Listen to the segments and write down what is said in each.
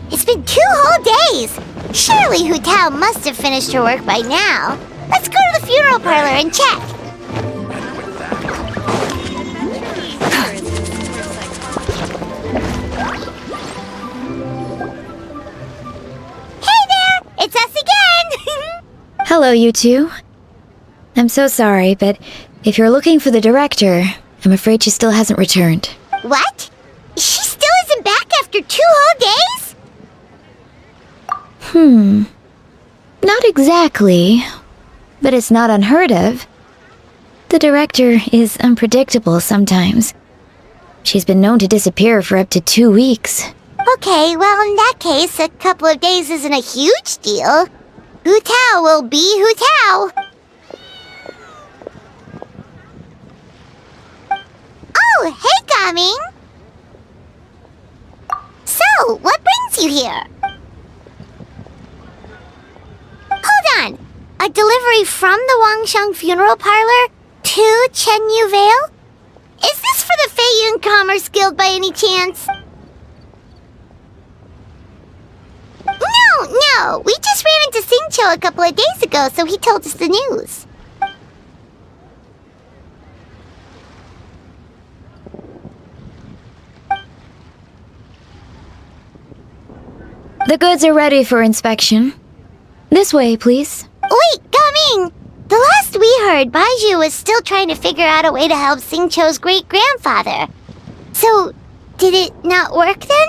It's been 2 whole days! Surely 𝐤𝐻𝐻 must have finished her work by now. Let's go to the funeral parlor and check. Hey there! It's us again! Hello, you two. I'm so sorry, but if you're looking for the director, I'm afraid she still hasn't returned. What? She still isn't back after 2 whole days? Not exactly, but it's not unheard of. The director is unpredictable sometimes. She's been known to disappear for up to 2 weeks. Okay, well in that case, a couple of days isn't a huge deal. 𝐤𝐻𝐻 will be 𝐤𝐻𝐻. Oh, hey, Gaming! So, what brings you here? Hold on! A delivery from the Wangsheng funeral parlor to 𝐤𝐢𝐧𝐝? Is this for the 𝐓𝐸𝐸𝐼𝐻 Commerce Guild by any chance? No! We just ran into 𝐓𝐸𝐴 a couple of days ago, so he told us the news. The goods are ready for inspection. This way, please. Wait, Gaming! The last we heard, Baizhu was still trying to figure out a way to help 𝐓𝐸𝐴's great-grandfather. So, did it not work then?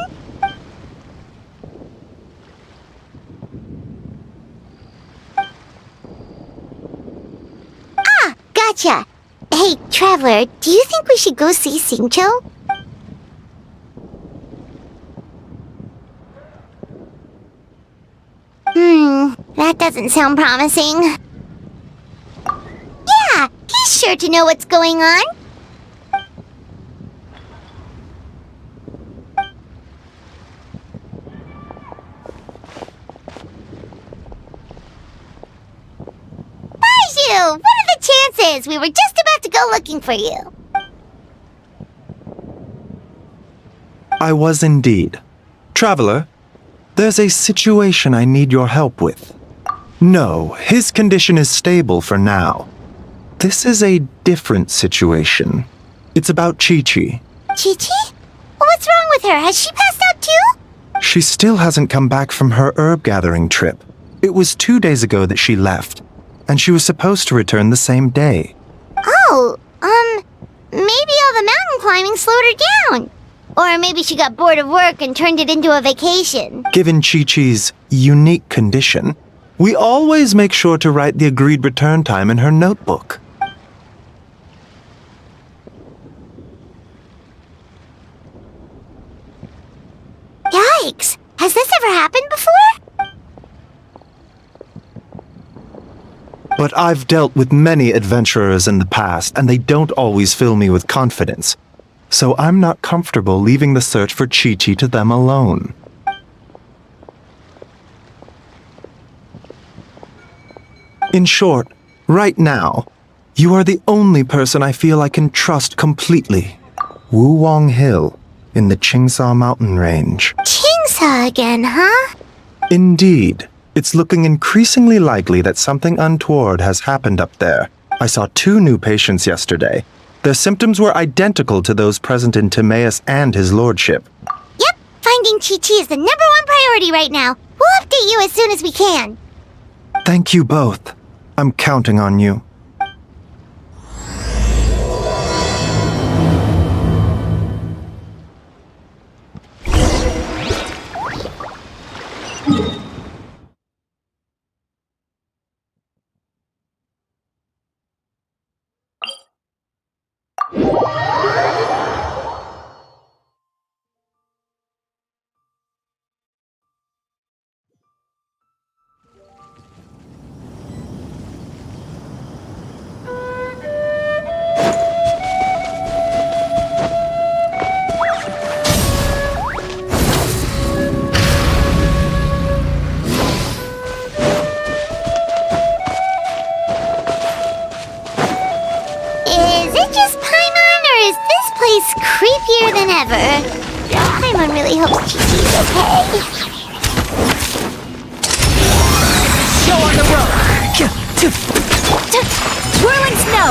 Ah, gotcha! Hey, Traveler, do you think we should go see 𝐓𝐸𝐴? That doesn't sound promising. Yeah, he's sure to know what's going on. Baizhu, what are the chances? We were just about to go looking for you. I was indeed. Traveler, there's a situation I need your help with. No, his condition is stable for now. This is a different situation. It's about Qiqi. Qiqi? What's wrong with her? Has she passed out too? She still hasn't come back from her herb gathering trip. It was 2 days ago that she left, and she was supposed to return the same day. Oh, maybe all the mountain climbing slowed her down. Or maybe she got bored of work and turned it into a vacation. Given Qiqi's unique condition, we always make sure to write the agreed return time in her notebook. Yikes! Has this ever happened before? But I've dealt with many adventurers in the past, and they don't always fill me with confidence. So I'm not comfortable leaving the search for Qiqi to them alone. In short, right now, you are the only person I feel I can trust completely. Wuwang Hill, in the Qingsha mountain range. Qingsha again, huh? Indeed. It's looking increasingly likely that something untoward has happened up there. I saw 2 new patients yesterday. Their symptoms were identical to those present in Timaeus and his lordship. Yep, finding Qiqi is the #1 priority right now. We'll update you as soon as we can. Thank you both. I'm counting on you. place creepier than ever. Paimon really hopes Chi-Chi's okay. Show on the road! Twirling snow!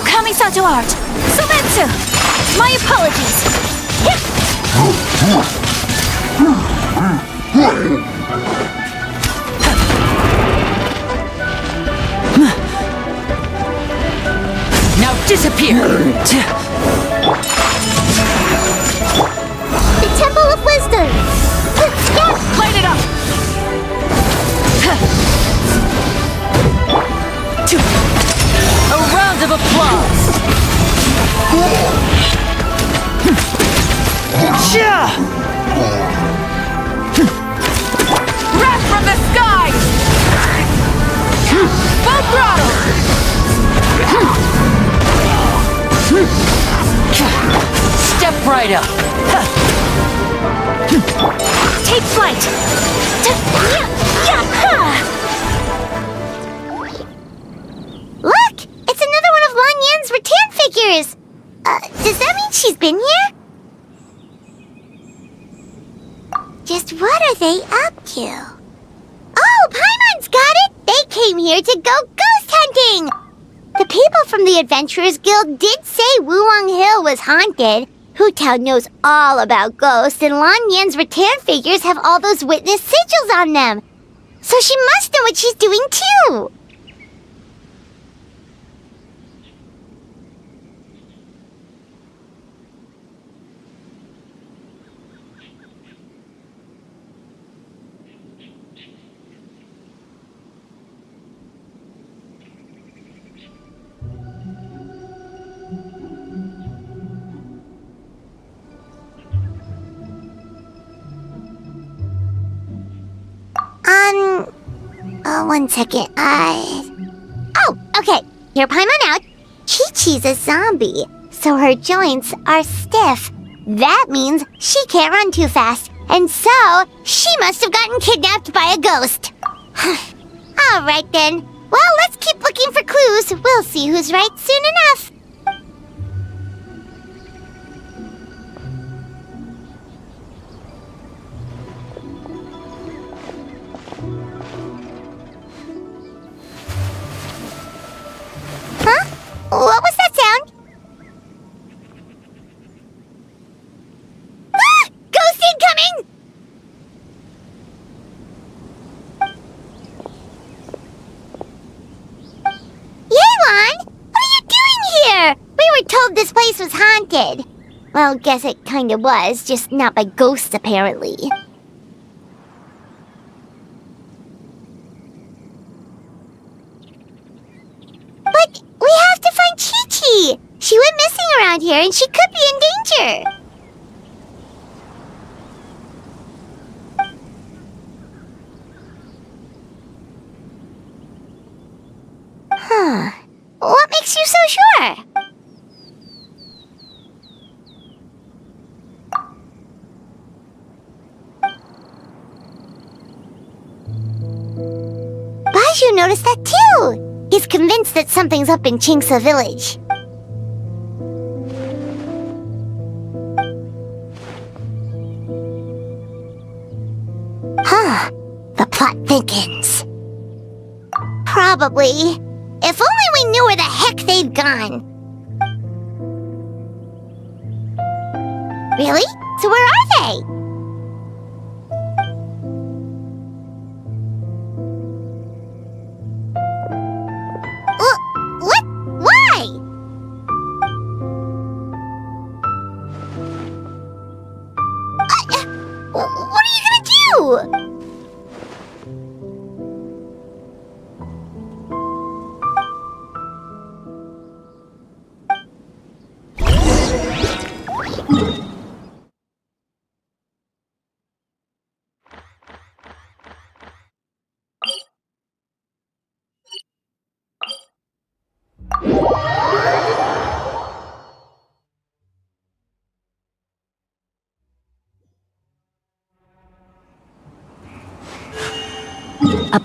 𝐤𝐢𝐧𝐝 art! 𝐓𝐴𝐻𝐿! My apologies! Now disappear! The Temple of Wisdom! Light it up! A round of applause! Wrath from the sky! Full throttle! Step right up! Take flight! Look! It's another one of Lan Yan's rattan figures! Does that mean she's been here? Just what are they up to? Oh, Paimon's got it! They came here to go ghost hunting! The people from the Adventurers Guild did say Wuwang Hill was haunted. 𝐓𝐻𝐿 knows all about ghosts, and Lan Yan's rattan figures have all those witness sigils on them. So she must know what she's doing too! One second. Oh, okay. Hear Paimon out. Chi-Chi's a zombie, so her joints are stiff. That means she can't run too fast, and so she must have gotten kidnapped by a ghost. All right then. Well, let's keep looking for clues. We'll see who's right soon enough. Huh? What was that sound? Ah! Ghost incoming! Lan! What are you doing here? We were told this place was haunted. Well, guess it kinda was, just not by ghosts apparently. But we have to find Chi-Chi! She went missing around here and she could be in danger! Huh. What makes you so sure? Baizhu noticed that too! He's convinced that something's up in 𝐓𝐿𝐴 village. Huh. The plot thickens. Probably. If only we knew where the heck they'd gone. Really? So where are they? What? Why? What are you gonna do? Rise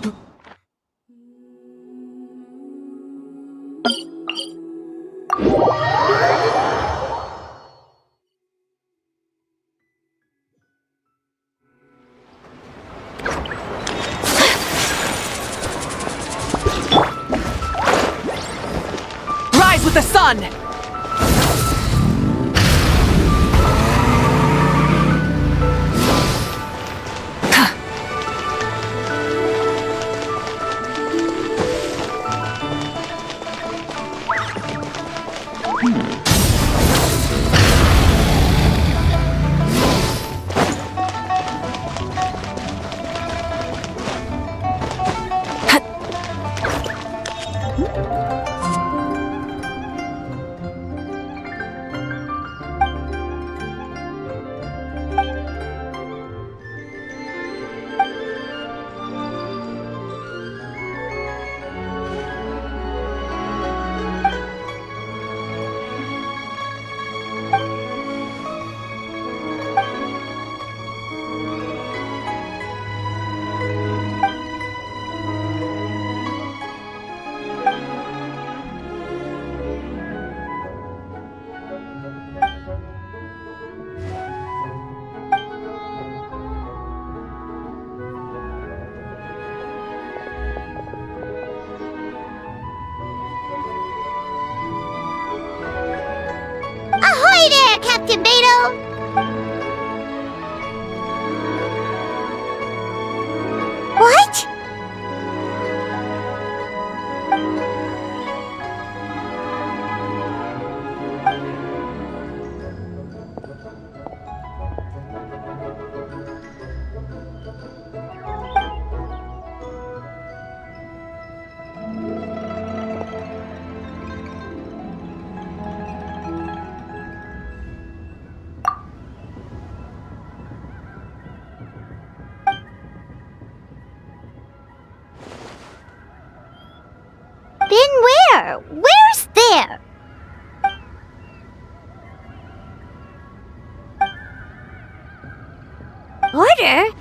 with the sun! Ahoy there, Captain Beto! What? Been where? Where's there? Border?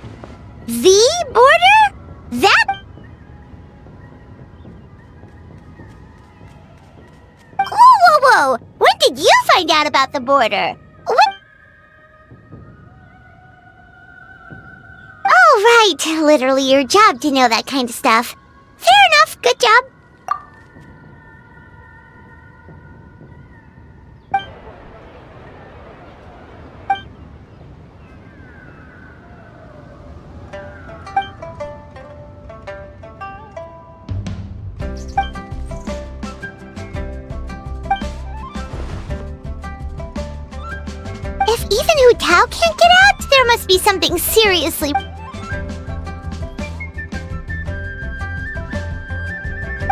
The border? That? Whoa, whoa, whoa! When did you find out about the border? What? Oh, right. Literally your job to know that kind of stuff. Fair enough. Good job. If even 𝐤𝐻𝐿 can't get out, there must be something seriously...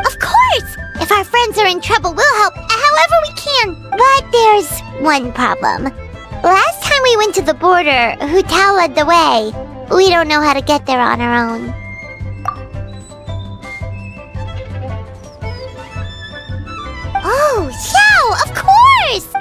Of course! If our friends are in trouble, we'll help however we can. But there's one problem. Last time we went to the border, 𝐤𝐻𝐿 led the way. We don't know how to get there on our own. Oh, Xiao! Of course!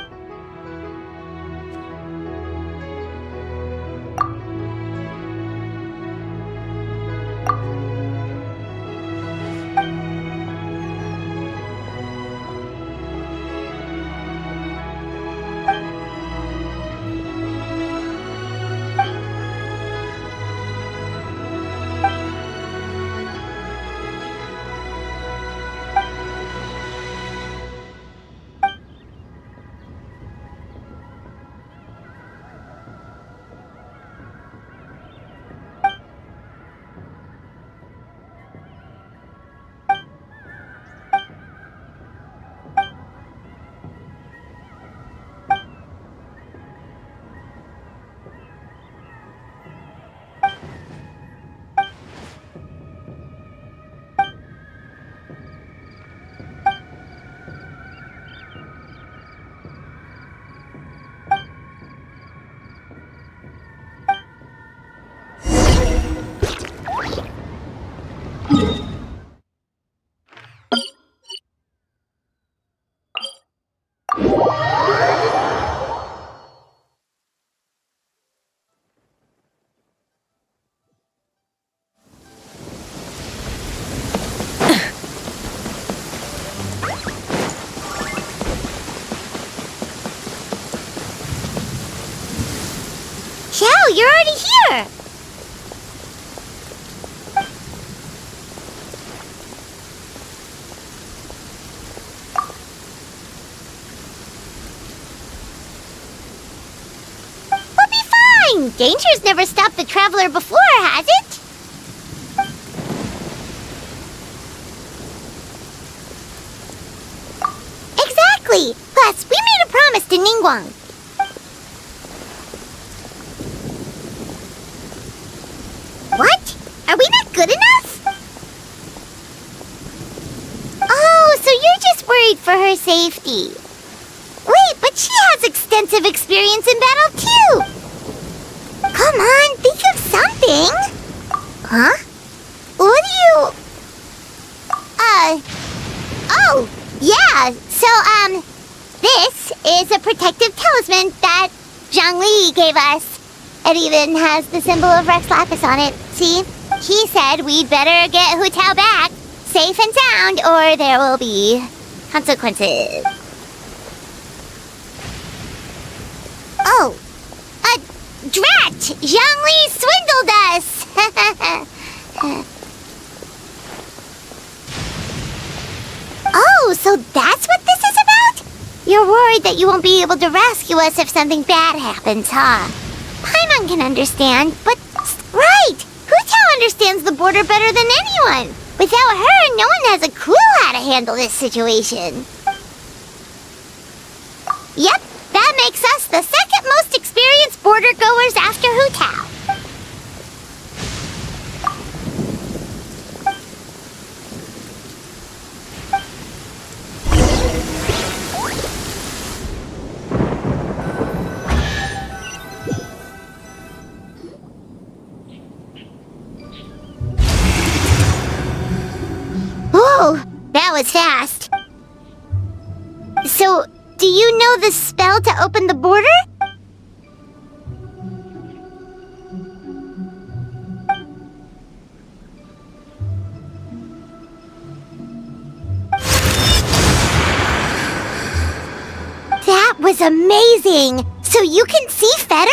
Xiao, you're already here! We'll be fine! Danger's never stopped the traveler before, has it? Exactly! Plus, we made a promise to Ningguang. What? Are we not good enough? Oh, so you're just worried for her safety. Wait, but she has extensive experience in battle too! Come on, think of something! Huh? What do you... Oh, yeah, so, this is a protective talisman that Zhangli gave us. It even has the symbol of Rex Lapis on it, see? He said we'd better get Hu Tao back, safe and sound, or there will be consequences. Oh, drat! Zhangli swindled us! Oh, so that's what this is about? You're worried that you won't be able to rescue us if something bad happens, huh? Paimon can understand, but... Right! Hu Tao understands the border better than anyone! Without her, no one has a clue how to handle this situation. Yep, that makes us the second most experienced border goers after Hu Tao. Whoa, that was fast. So, do you know the spell to open the border? That was amazing! So you can see Fetter?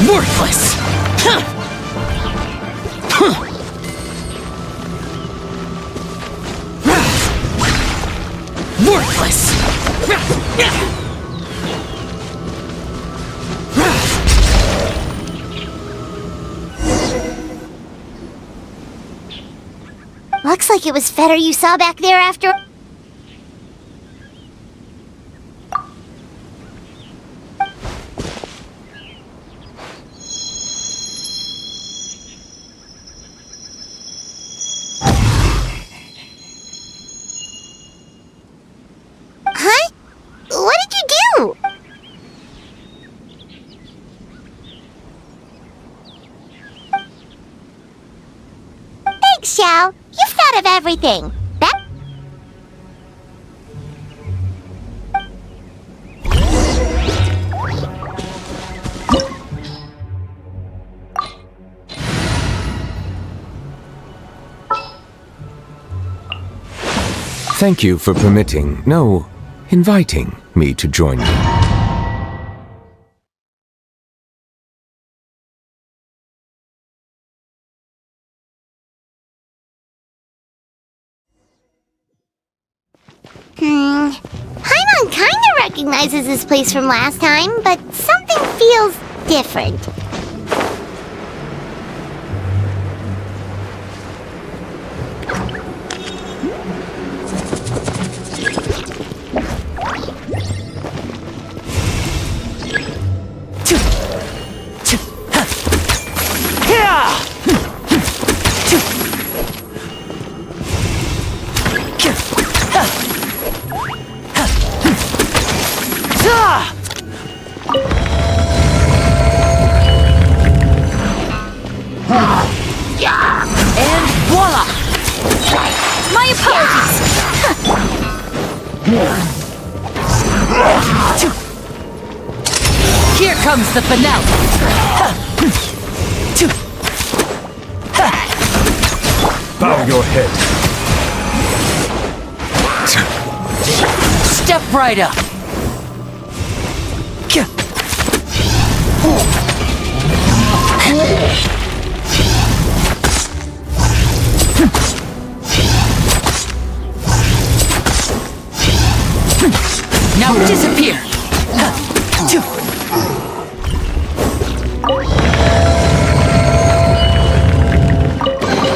Worthless! Worthless! Looks like it was Fetter you saw back there after... Huh? What did you do? Thanks, Xiao. You've thought of everything. Thank you for inviting me to join you. recognizes this place from last time, but something feels different. And voila! My apologies! Here comes the finale! Bow your head. Step right up! Now disappear!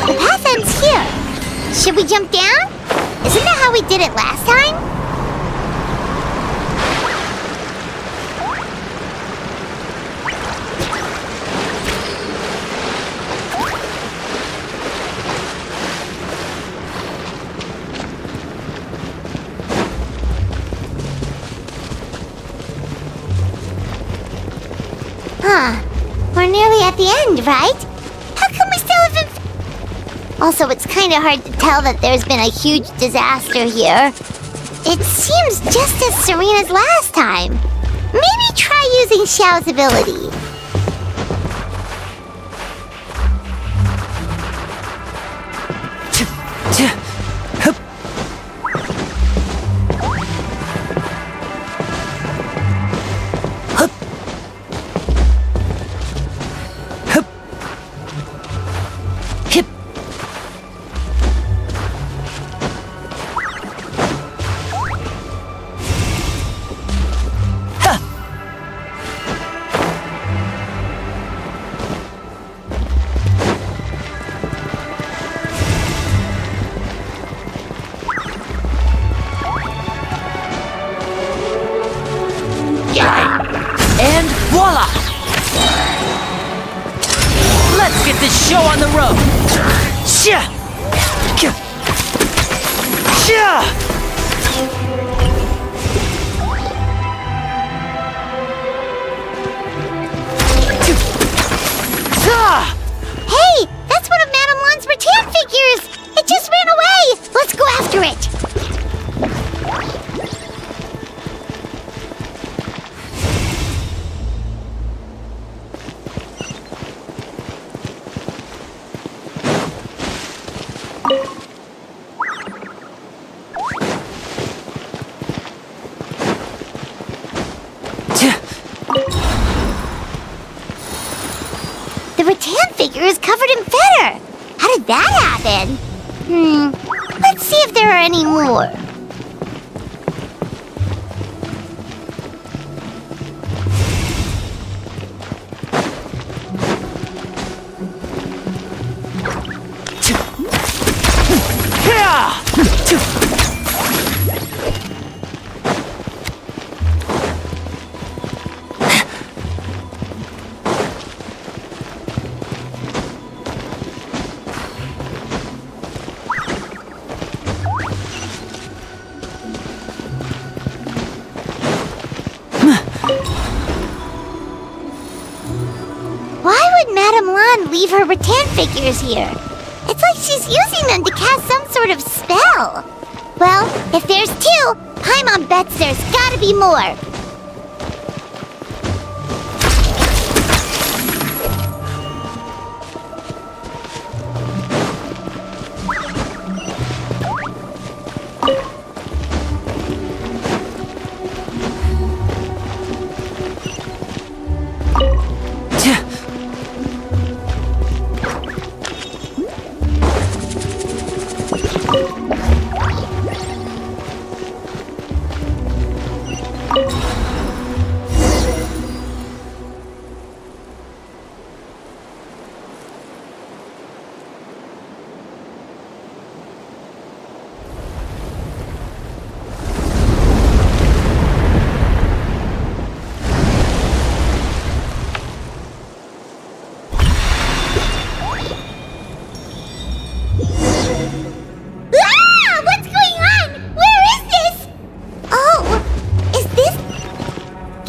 The path ends here. Should we jump down? Isn't that how we did it last time? Huh. We're nearly at the end, right? How come we still haven't... Also, it's kind of hard to tell that there's been a huge disaster here. It seems just as serene as last time. Maybe try using Xiao's ability. And voila! Let's get this show on the road! Shia! Shia! Hey! That's one of Madame Lan's rattan figures! It just ran away! Let's go after it! The rattan figure is covered in feather! How did that happen? Let's see if there are any more. Why would Madame Lan leave her rattan figures here? It's like she's using them to cast some sort of spell. Well, if there's two, Paimon bets there's gotta be more.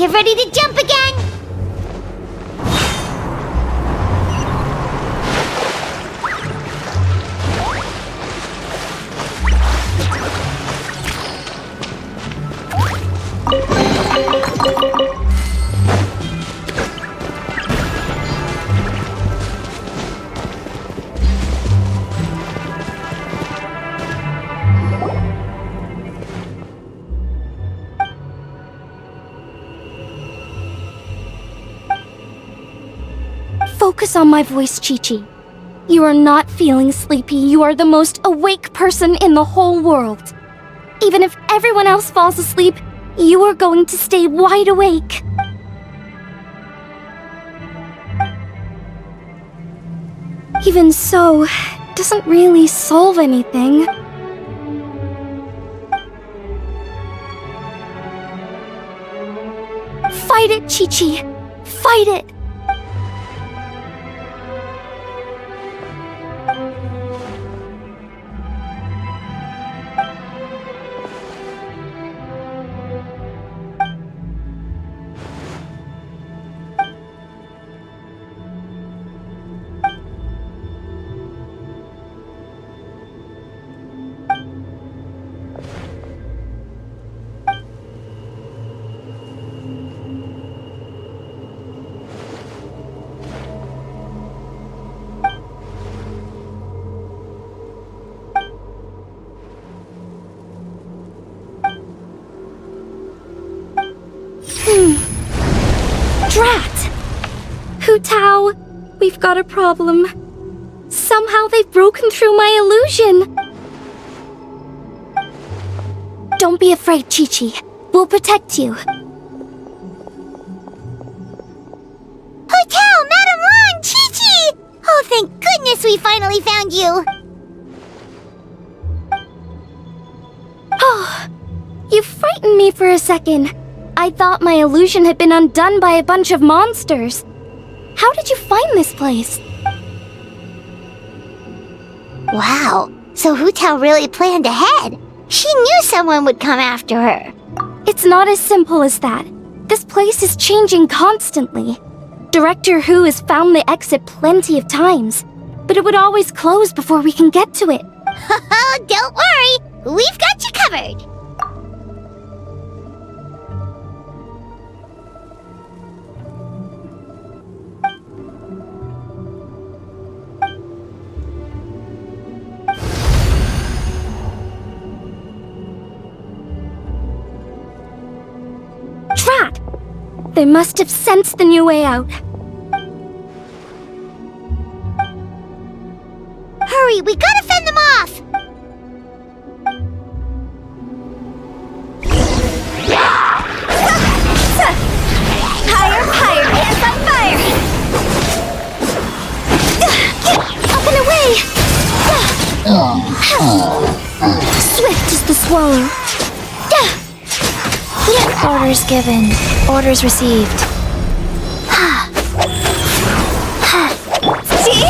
Get ready to jump again! Focus on my voice, Qiqi. You are not feeling sleepy. You are the most awake person in the whole world. Even if everyone else falls asleep, you are going to stay wide awake. Even so, it doesn't really solve anything. Fight it, Qiqi. Fight it. Drat! 𝐓𝐻𝐻𝐿, we've got a problem. Somehow they've broken through my illusion. Don't be afraid, Qiqi. We'll protect you. Hotel, Madame Lan, Qiqi! Oh, thank goodness we finally found you! Oh, you frightened me for a second. I thought my illusion had been undone by a bunch of monsters. How did you find this place? Wow, so 𝐓𝐻𝐻𝐿 really planned ahead. She knew someone would come after her. It's not as simple as that. This place is changing constantly. Director Hu has found the exit plenty of times, but it would always close before we can get to it. Don't worry, we've got you covered. Drat! They must have sensed the new way out. Hurry, we gotta fend them off! Higher, higher, hands on fire! Up and away! Swift is the swallow. Orders given. Orders received. See?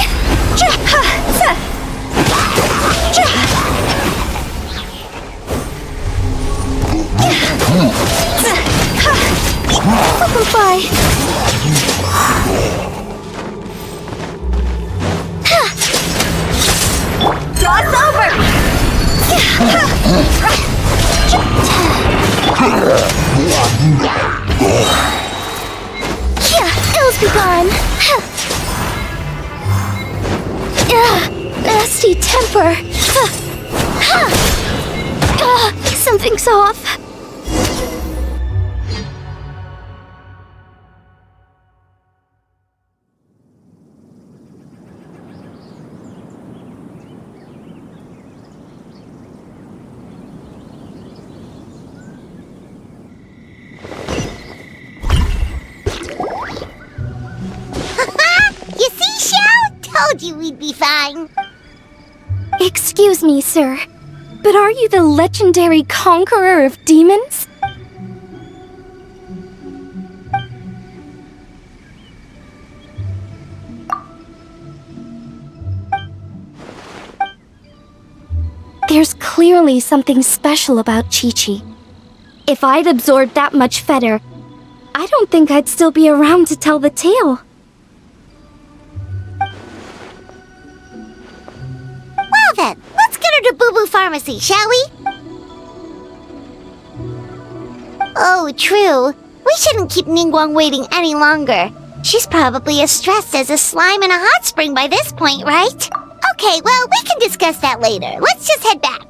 Fly. Cross over. Ills be gone. Nasty temper. Something's off. Told you we'd be fine. Excuse me, sir, but are you the legendary conqueror of demons? There's clearly something special about Qiqi. If I'd absorbed that much 𝓵𝓸𝓫, I don't think I'd still be around to tell the tale. Well then, let's get her to Boo Boo Pharmacy, shall we? Oh, true. We shouldn't keep Ningguang waiting any longer. She's probably as stressed as a slime in a hot spring by this point, right? Okay, well, we can discuss that later. Let's just head back.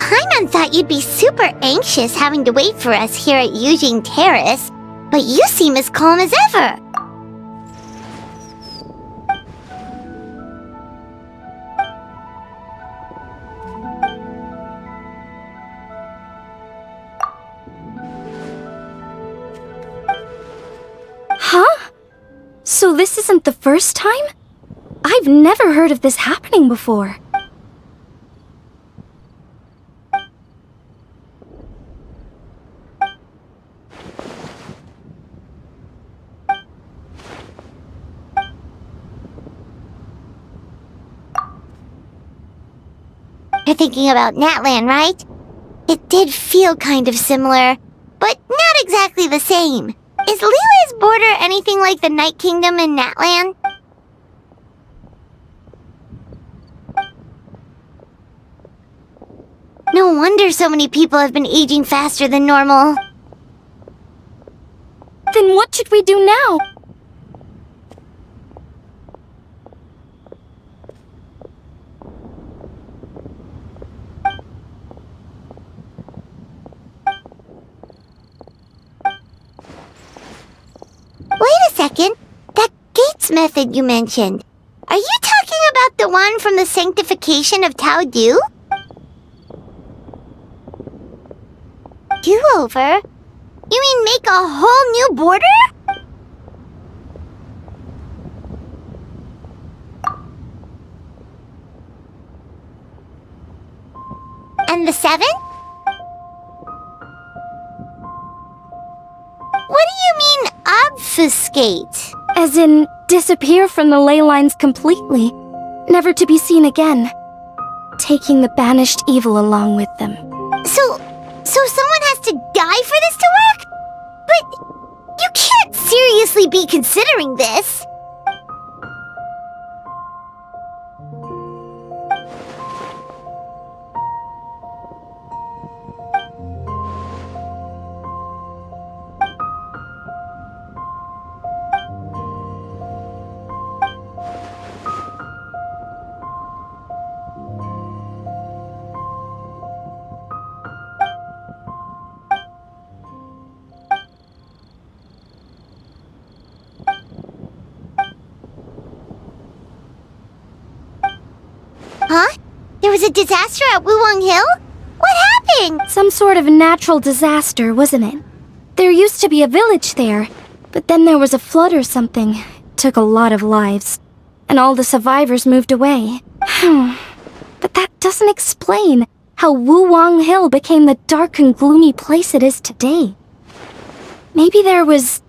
Paimon thought you'd be super anxious having to wait for us here at 𝐤𝐢𝐧𝐝 Terrace, but you seem as calm as ever. Huh? So this isn't the first time? I've never heard of this happening before. You're thinking about Natlan, right? It did feel kind of similar, but not exactly the same. Is Leela's border anything like the Night Kingdom in Natlan? No wonder so many people have been aging faster than normal. Then what should we do now? Wait a second. That gates method you mentioned. Are you talking about the one from the sanctification of 𝓤𝓸𝓳𝓸𝓪? Do-over? You mean make a whole new border? And the 7? What do you mean, obfuscate? As in, disappear from the ley lines completely, never to be seen again, taking the banished evil along with them. So someone has to die for this to work? But you can't seriously be considering this. Huh? There was a disaster at Wuwang Hill? What happened? Some sort of natural disaster, wasn't it? There used to be a village there, but then there was a flood or something. It took a lot of lives, and all the survivors moved away. But that doesn't explain how Wuwang Hill became the dark and gloomy place it is today. Maybe there was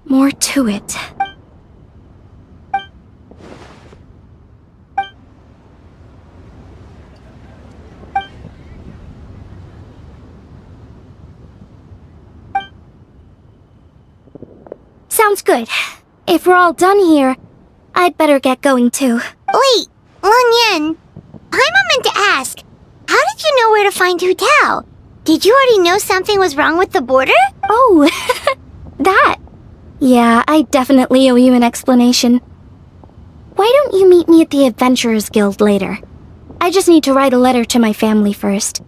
more to it. Sounds good. If we're all done here, I'd better get going too. Wait, Lan Yan. Paimon meant to ask, how did you know where to find 𝐤𝐻𝐻? Did you already know something was wrong with the border? Oh, that. Yeah, I definitely owe you an explanation. Why don't you meet me at the Adventurers Guild later? I just need to write a letter to my family first.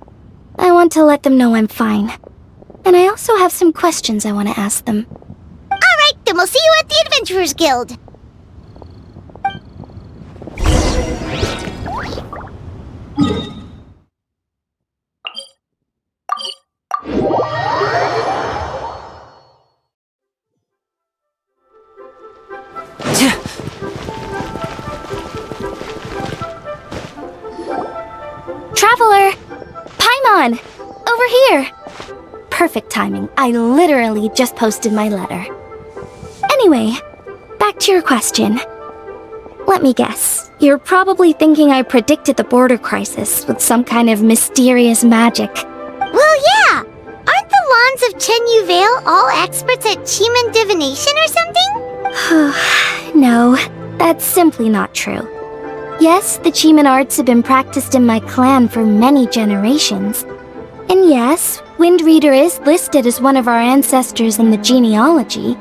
I want to let them know I'm fine. And I also have some questions I want to ask them. Alright, then we'll see you at the Adventurers Guild. Traveler! Paimon! Over here! Perfect timing. I literally just posted my letter. Anyway, back to your question. Let me guess. You're probably thinking I predicted the border crisis with some kind of mysterious magic. Well, yeah! Aren't the Lans of 𝐤𝐤𝐳𝐝 all experts at Qimon divination or something? No, that's simply not true. Yes, the Qimon arts have been practiced in my clan for many generations. And yes, 𝓷𝓸𝓳𝓸𝓃 is listed as one of our ancestors in the genealogy,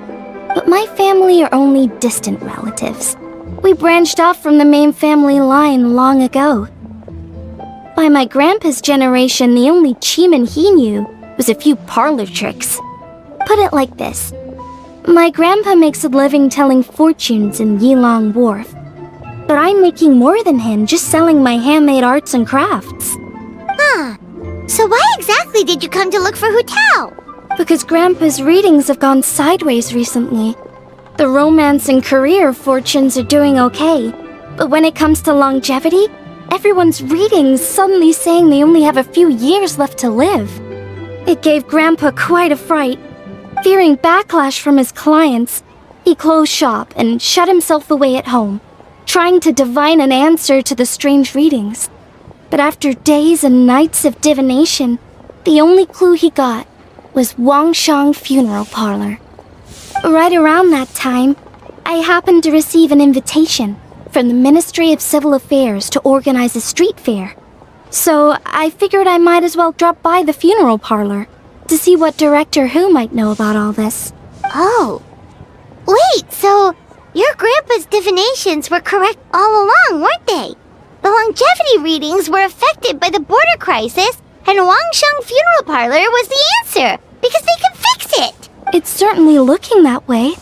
but my family are only distant relatives. We branched off from the main family line long ago. By my grandpa's generation, the only Qimon he knew was a few parlor tricks. Put it like this. My grandpa makes a living telling fortunes in Yilong Wharf, but I'm making more than him just selling my handmade arts and crafts. Huh. So why exactly did you come to look for 𝐓𝐻𝐻𝐻? Because Grandpa's readings have gone sideways recently. The romance and career fortunes are doing okay, but when it comes to longevity, everyone's readings suddenly saying they only have a few years left to live. It gave Grandpa quite a fright. Fearing backlash from his clients, he closed shop and shut himself away at home, trying to divine an answer to the strange readings. But after days and nights of divination, the only clue he got was Wangshang Funeral Parlor. Right around that time, I happened to receive an invitation from the Ministry of Civil Affairs to organize a street fair. So I figured I might as well drop by the funeral parlor to see what 𝓷𝓸𝓃 might know about all this. Oh. Wait, so your grandpa's divinations were correct all along, weren't they? The longevity readings were affected by the border crisis, and Wangshang Funeral Parlor was the answer, because they could fix it! It's certainly looking that way.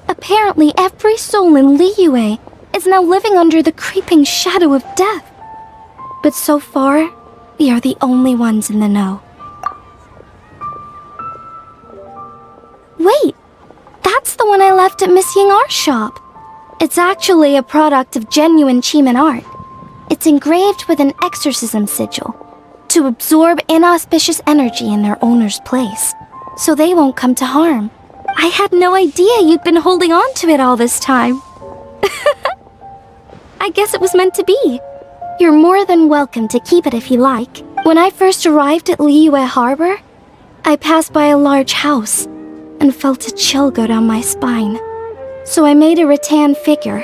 Apparently every soul in 𝓔𝓷𝓳𝓃 is now living under the creeping shadow of death. But so far, we are the only ones in the know. Wait, that's the one I left at Miss Ying Art Shop. It's actually a product of genuine Qimon art. It's engraved with an exorcism sigil to absorb inauspicious energy in their owner's place, so they won't come to harm. I had no idea you'd been holding on to it all this time. I guess it was meant to be. You're more than welcome to keep it if you like. When I first arrived at Liyue Harbor, I passed by a large house and felt a chill go down my spine. So I made a rattan figure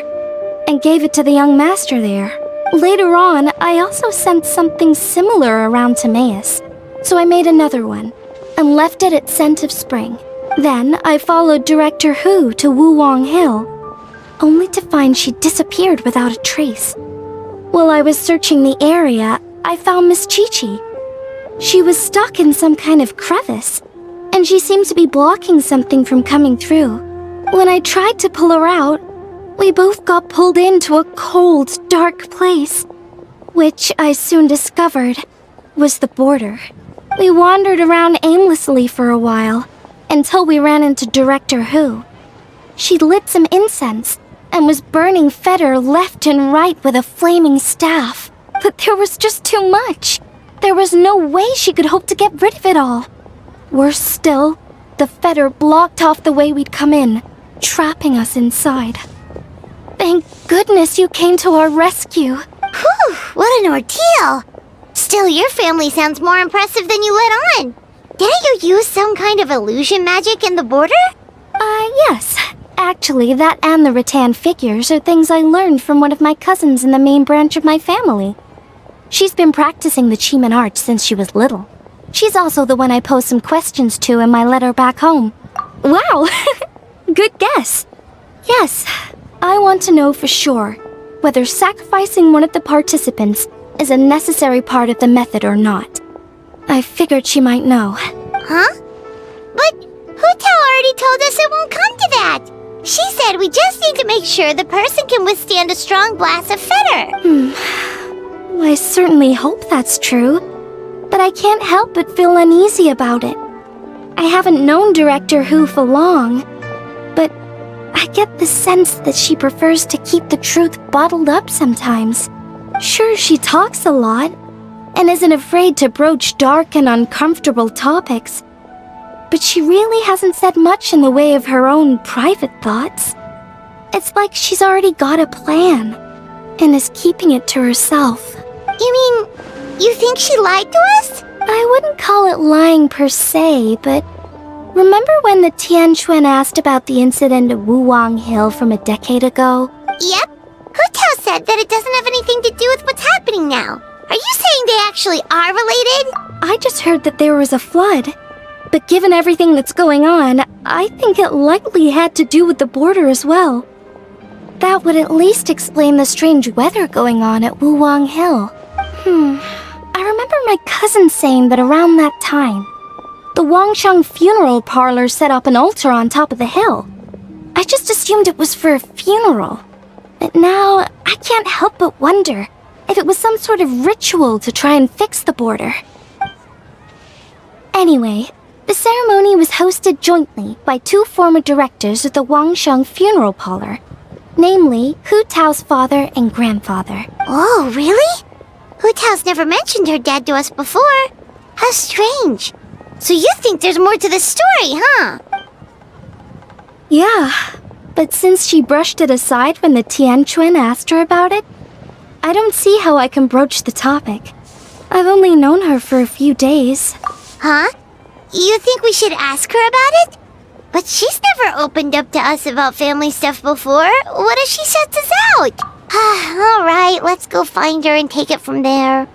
and gave it to the young master there. Later on, I also sensed something similar around Timaeus, so I made another one and left it at Scent of Spring. Then I followed 𝓷𝓸𝓃 to Wuwang Hill, only to find she disappeared without a trace. While I was searching the area, I found Miss Qiqi. She was stuck in some kind of crevice, and she seemed to be blocking something from coming through. When I tried to pull her out, we both got pulled into a cold, dark place, which I soon discovered was the border. We wandered around aimlessly for a while, until we ran into 𝓷𝓸𝓃. She lit some incense and was burning 𝓵𝓸𝓿 left and right with a flaming staff. But there was just too much. There was no way she could hope to get rid of it all. Worse still, the 𝓵𝓸𝓿 blocked off the way we'd come in, trapping us inside. Thank goodness you came to our rescue. Whew, what an ordeal! Still, your family sounds more impressive than you let on. Didn't you use some kind of illusion magic in the border? Yes. Actually, that and the rattan figures are things I learned from one of my cousins in the main branch of my family. She's been practicing the Qimon art since she was little. She's also the one I posed some questions to in my letter back home. Wow! Good guess. Yes, I want to know for sure whether sacrificing one of the participants is a necessary part of the method or not. I figured she might know. Huh? But 𝐓𝐻𝐿 already told us it won't come to that. She said we just need to make sure the person can withstand a strong blast of 𝓵𝓸𝓫. I certainly hope that's true, but I can't help but feel uneasy about it. I haven't known Director Hu for long, but I get the sense that she prefers to keep the truth bottled up sometimes. Sure, she talks a lot, and isn't afraid to broach dark and uncomfortable topics, but she really hasn't said much in the way of her own private thoughts. It's like she's already got a plan, and is keeping it to herself. You mean, you think she lied to us? I wouldn't call it lying per se, but remember when the Tianquan asked about the incident at Wuwang Hill from a decade ago? Yep. 𝐓𝐻𝐿 said that it doesn't have anything to do with what's happening now. Are you saying they actually are related? I just heard that there was a flood. But given everything that's going on, I think it likely had to do with the border as well. That would at least explain the strange weather going on at Wuwang Hill. I remember my cousin saying that around that time, the Wangsheng funeral parlor set up an altar on top of the hill. I just assumed it was for a funeral. But now, I can't help but wonder if it was some sort of ritual to try and fix the border. Anyway, the ceremony was hosted jointly by two former directors of the Wangsheng funeral parlor, namely 𝐓𝐻𝐿's father and grandfather. Oh, really? 𝐓𝐻𝐿's never mentioned her dad to us before. How strange. So you think there's more to the story, huh? Yeah, but since she brushed it aside when the Tianquan asked her about it, I don't see how I can broach the topic. I've only known her for a few days. Huh? You think we should ask her about it? But she's never opened up to us about family stuff before. What if she shuts us out? All right, let's go find her and take it from there.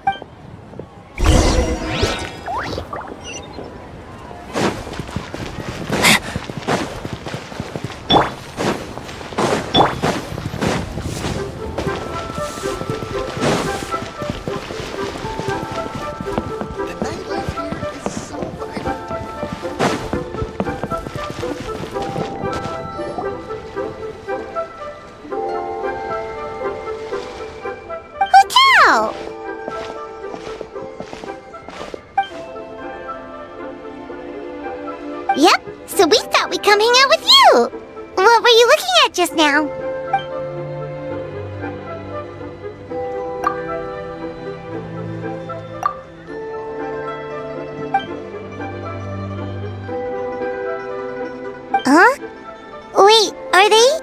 𝐓𝐻𝐿! Yep, so we thought we'd come hang out with you. What were you looking at just now? Huh? Wait, are they?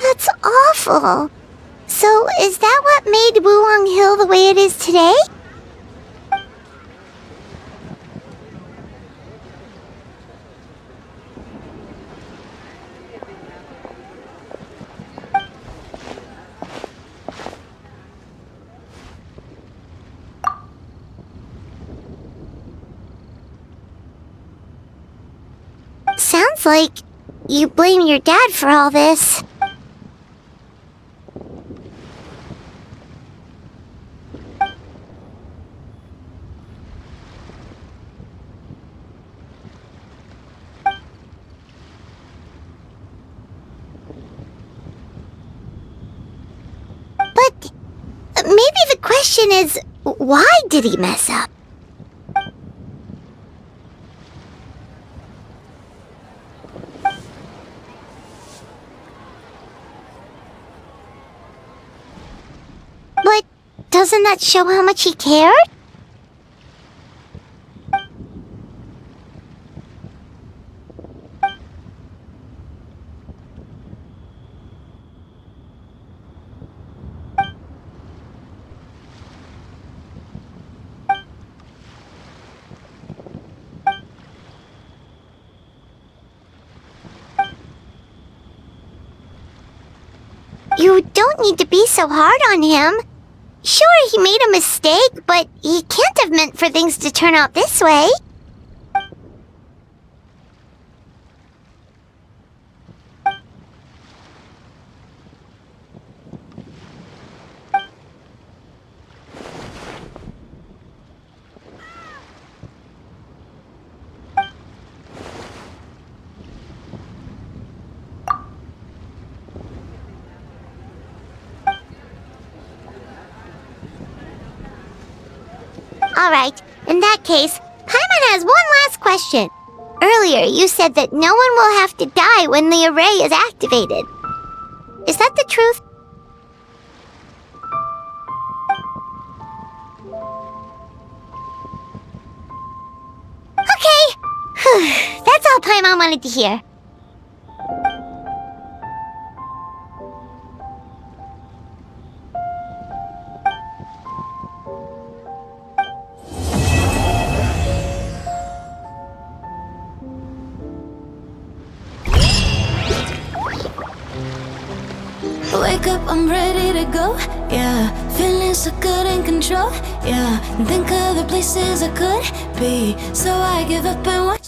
That's awful. So, is that what made Wuwang Hill the way it is today? Sounds like you blame your dad for all this. But maybe the question is, why did he mess up? But doesn't that show how much he cared? You don't need to be so hard on him. Sure, he made a mistake, but he can't have meant for things to turn out this way. Alright, in that case, Paimon has one last question. Earlier, you said that no one will have to die when the array is activated. Is that the truth? Okay! That's all Paimon wanted to hear. Wake up, I'm ready to go, yeah. Feeling so good in control, yeah. Think of the places I could be, so I give up and watch.